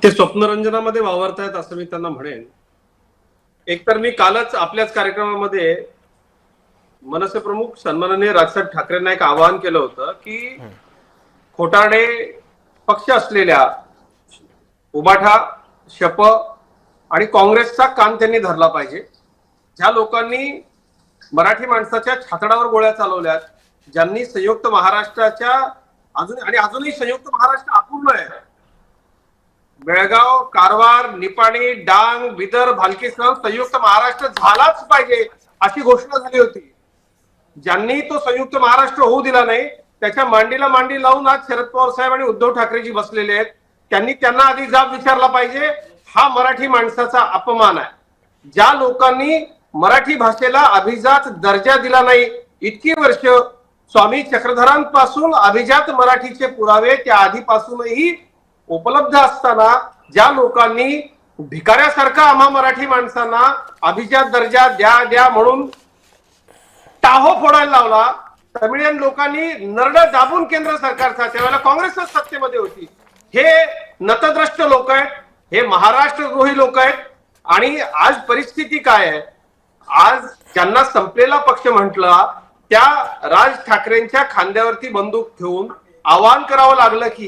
ते स्वप्नरंजनामध्ये वावरतायत असं मी त्यांना म्हणेन. एकतर मी कालच आपल्याच कार्यक्रमामध्ये मनसे प्रमुख सन्माननीय राजसाहेब ठाकरेंना एक आवाहन केलं होतं की खोटारडे पक्ष असलेल्या उबाठा, शप आणि काँग्रेसचा कान त्यांनी धरला पाहिजे. ज्या लोकांनी मराठी माणसाच्या छातडावर गोळ्या चालवल्यात, ज्यांनी संयुक्त महाराष्ट्राच्या अजूनही संयुक्त महाराष्ट्र अपूर्ण आहे. बेळगाव, कारवार, निपाणी, डांग, बिदर, भालकीसह संयुक्त महाराष्ट्र झालाच पाहिजे अशी घोषणा झाली होती. ज्यांनी तो संयुक्त महाराष्ट्र होऊ दिला नाही, त्याच्या मांडीला मांडी लावून आज शरद पवार साहेब आणि उद्धव ठाकरेजी बसलेले आहेत. त्यांनी त्यांना आधी जाब विचारला पाहिजे. हा मराठी माणसाचा अपमान आहे. ज्या लोकांनी मराठी भाषेला अभिजात दर्जा दिला नाही, इतकी वर्ष स्वामी चक्रधरांपासून अभिजात मराठीचे पुरावे त्या आधीपासूनही उपलब्ध असताना ज्या लोकांनी भिकाऱ्यासारखा आम्हा मराठी माणसांना अभिजात दर्जा द्या द्या म्हणून टाहो फोडायला लावला, तमिळियन लोकांनी नरड दाबून केंद्र सरकारचा, त्यावेळेला काँग्रेसच सत्तेमध्ये होती. हे नतद्रष्ट लोक आहेत, हे महाराष्ट्रद्रोही लोक आहेत. आणि आज परिस्थिती काय आहे? आज ज्यांना संपलेला पक्ष म्हटलं त्या राज ठाकरेंच्या खांद्यावरती बंदूक ठेवून आवाहन करावं लागलं की